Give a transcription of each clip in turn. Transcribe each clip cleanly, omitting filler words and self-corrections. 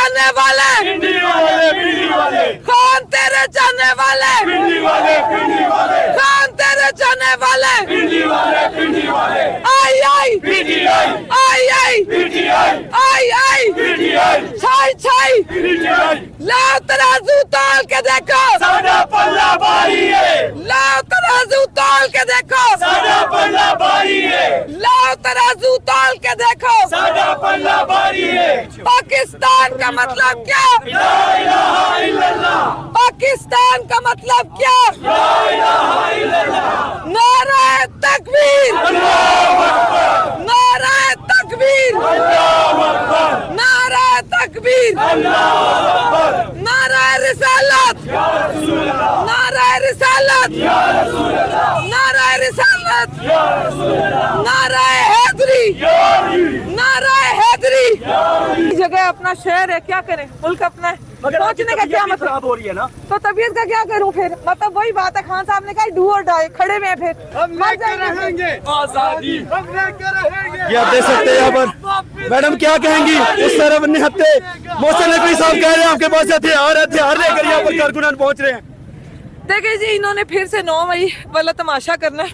चाहने वाले, कौन तेरे चाहने वाले, कौन तेरे चाहने वाले, आई आई आई आई आई छाई छाई लाओ तराजू तोल के देखो, साडा पल्ला भारी है, लाओ तराजू तोल के देखो, साडा पल्ला भारी है, लाओ तराजू तोल के देखो, साडा पल्ला भारी है। पाकिस्तान का मतलब क्या, ला इलाहा इल्लल्लाह, पाकिस्तान का मतलब क्या, ला इलाहा इल्लल्लाह, नारे तकबीर, अल्लाहु अकबर, नारे तकबीर, अल्लाहु अकबर, नारे तकबीर, अल्लाहु अकबर, नारे रिसालत, या रसूल अल्लाह, नारे रिसालत, या रसूल अल्लाह, नारे रिसालत, या रसूल अल्लाह, नारे हैदरी, या अली, नारे हैदरी। या अली। जगह अपना शहर है, क्या करें, मुल्क अपना है, पहुंचने का क्या मतलब, खराब हो रही है ना, तो तबीयत का क्या करूं फिर, मतलब वही बात है, खान साहब ने कहा डू और डाई, खड़े में फिर मर जाएंगे। आजादी ये आप देख सकते हैं यहाँ पर मैडम क्या कहेंगी। उस तरफ निहत्ते मोहसिन नकवी साहब कह रहे हैं आपके पास हथियार लेकर यहाँ पर कारकुनान पहुंच रहे हैं। देखिए जी, इन्होंने फिर से 9 मई वाला तमाशा करना है,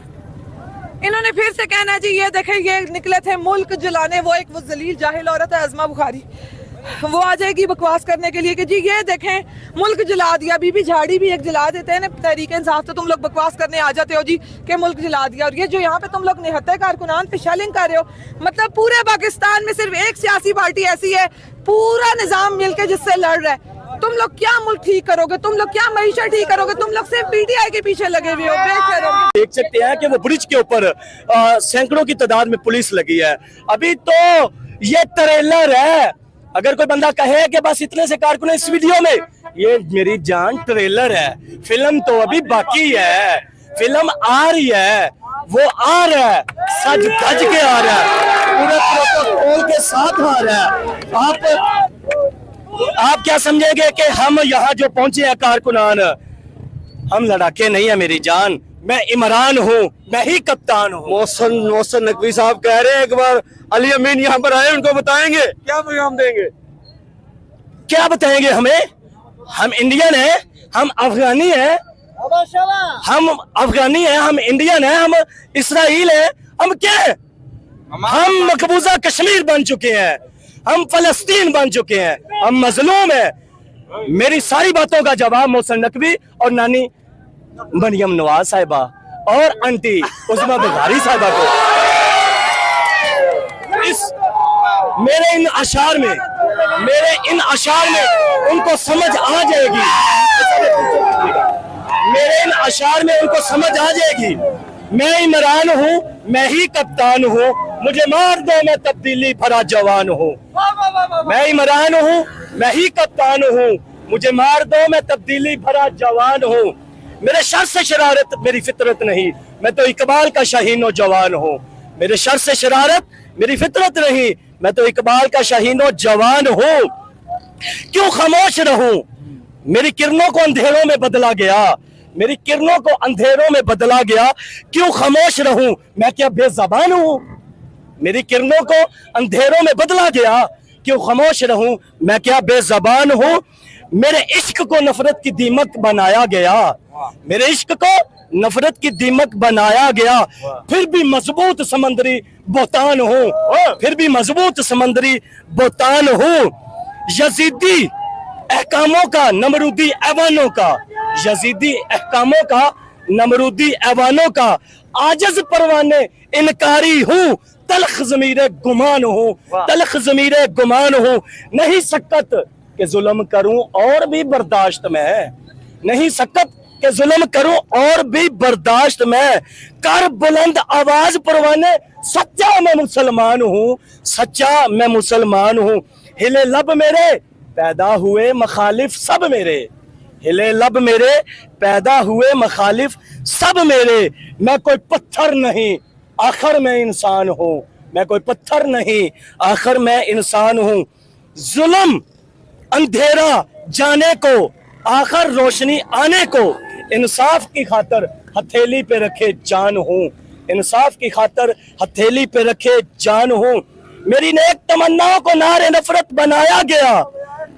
इन्होंने फिर से कहना है जी, ये देखें ये निकले थे मुल्क जलाने, वो जलील जाहिल औरत है अज़मा बुखारी, वो आ जाएगी बकवास करने के लिए कि जी ये देखें मुल्क जला दिया। बीबी झाड़ी भी एक जला देते हैं ना तहरीक इंसाफ, तो तुम लोग बकवास करने आ जाते हो जी कि मुल्क जला दिया। और ये जो यहाँ पे तुम लोग निहत्ते कारकुनान पे शेलिंग कर रहे हो, मतलब पूरे पाकिस्तान में सिर्फ एक सियासी पार्टी ऐसी है, पूरा निजाम मिलके जिससे लड़ रहा है। तुम लोग क्या मुल्क ठीक करोगे, तुम लोग क्या मईशत ठीक करोगे, तुम लोग सिर्फ पीटीआई के पीछे लगे हुए हो, बेखैर हो। देख सकते हैं कि वो ब्रिज के ऊपर सैकड़ों की तादाद में पुलिस लगी है। अभी तो ये ट्रेलर है, अगर कोई बंदा कहे कि बस इतने से कारकुन इस वीडियो में, ये मेरी जान ट्रेलर है, फिल्म तो अभी बाकी है, फिल्म आ रही है, वो आ रहा है, सज धज के आ रहा है, पूरे प्रोटोकॉल के साथ आ रहा है। आप क्या समझेंगे कि हम यहाँ जो पहुंचे हैं कारकुनान, हम लड़ाके नहीं है मेरी जान, मैं इमरान हूँ, मैं ही कप्तान हूँ। मोहसिन नकवी साहब कह रहे हैं एक बार अली अमीन यहाँ पर आए, उनको बताएंगे क्या पैगाम देंगे, क्या बताएंगे हमें। हम इंडियन हैं, हम अफगानी हैं, हम अफगानी हैं, हम इंडियन हैं, हम इसराइल हैं, हम क्या हैं? हम मकबूजा कश्मीर बन चुके हैं, हम फलस्तीन बन चुके हैं, हम मजलूम हैं। मेरी सारी बातों का जवाब मोहसिन नकवी और नानी मरियम नवाज साहिबा और आंटी उस्मा बुखारी साहिबा को इस मेरे इन अशार में उनको समझ आ जाएगी, मेरे इन अशार में उनको समझ आ जाएगी। मैं इमरान हूँ, मैं ही कप्तान हूँ, मुझे मार दो मैं तब्दीली भरा जवान हूँ। मैं इमरान हूँ, मैं ही कप्तान हूँ, मुझे मार दो मैं तब्दीली भरा जवान हूँ। मेरे शर से शरारत मेरी फितरत नहीं, मैं तो इकबाल का शाहीनो जवान हूँ। मेरे शर से शरारत मेरी फितरत नहीं, मैं तो इकबाल का शाहीनो जवान हूँ। क्यों खामोश रहूं, मेरी किरणों को अंधेरों में बदला गया, मेरी किरणों को अंधेरों में बदला गया। क्यों खामोश रहूं, मैं क्या बेज़बान हूं। मेरी किरणों को अंधेरों में बदला गया, क्यों खामोश रहूं, मैं क्या बेज़बान हूं। मेरे इश्क को नफरत की दीमक बनाया गया, मेरे इश्क को नफरत की दीमक बनाया गया। फिर भी मजबूत समंदरी बोतान हूं, फिर भी मजबूत समंदरी बोतान हूं। यजीदी अहकामों का नमरूदी ऐवानों का, यजीदी अहकामों का नमरूदी ऐवानों का आजज परवाने इनकारी हूँ। तलख ज़मीरे गुमान हूँ, तलख ज़मीरे गुमान हूँ। नहीं सकत के जुल्म करूं और भी बर्दाश्त में, नहीं सकत के जुल्म करूं और भी बर्दाश्त में। कर बुलंद आवाज परवाने, सच्चा मैं मुसलमान हूँ, सच्चा मैं मुसलमान हूँ। हिले लब मेरे पैदा हुए मखालिफ सब मेरे, हिले लब मेरे पैदा हुए मखालिफ सब मेरे। मैं कोई पत्थर नहीं आखिर मैं इंसान हूँ, मैं कोई पत्थर नहीं आखिर मैं इंसान हूँ। जुल्म अंधेरा जाने को आखिर रोशनी आने को, इंसाफ की खातर हथेली पे रखे जान हूँ, इंसाफ की खातर हथेली पे रखे जान हूँ। मेरी नेक तमन्नाओं को नारे नफरत बनाया गया,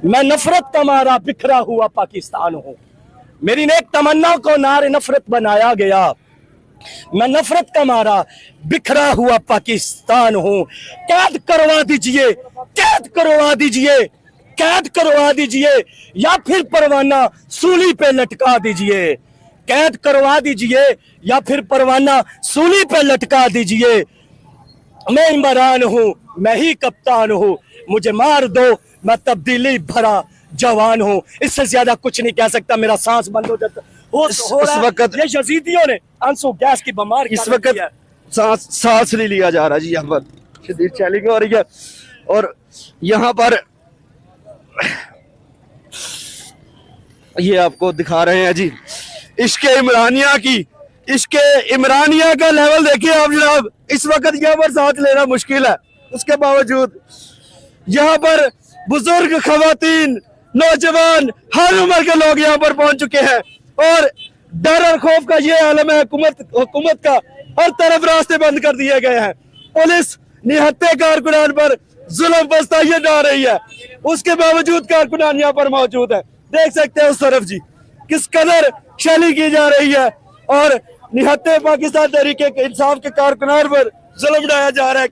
मैं नफरत का मारा बिखरा हुआ पाकिस्तान हूँ। मेरी नेक तमन्ना को नारे नफरत बनाया गया। मैं नफरत का मारा बिखरा हुआ पाकिस्तान हूँ। कैद करवा दीजिए, कैद करवा दीजिए, कैद करवा दीजिए, या फिर परवाना सूली पे लटका दीजिए। कैद करवा दीजिए या फिर परवाना सूली पे लटका दीजिए। मैं इमरान हूँ, मैं ही कप्तान हूँ, मुझे मार दो, मैं तब्दीली भरा जवान हूँ। इससे ज्यादा कुछ नहीं कह सकता। मेरा सांस बंद हो जाता हो रहा है। वक्त ये यजीदियों ने आंसू गैस की बीमार इस वक्त सांस नहीं लिया जा रहा जी। यहाँ पर शदीद चैलिंग हो रही है और यहाँ पर ये आपको दिखा रहे हैं जी इश्के इमरानिया की, इश्के इमरानिया का लेवल देखिए आप जनाब। इस वक्त यहाँ पर सांस लेना मुश्किल है, उसके बावजूद यहाँ पर बुजुर्ग, खवातीन, नौजवान, हर उम्र के लोग यहाँ पर पहुंच चुके हैं और डर और खौफ का ये आलम है। हुकूमत का हर तरफ रास्ते बंद कर दिए गए हैं। पुलिस निहत्ते कारकुनान पर जुल्म बस्ताइयां डाल रही है, उसके बावजूद कारकुनान यहाँ पर मौजूद है। देख सकते हैं उस तरफ जी किस कदर शैली की जा रही है और निहत्ते पाकिस्तान तहरीक इंसाफ के कारकुनान पर जुल्म ढाया जा रहा है।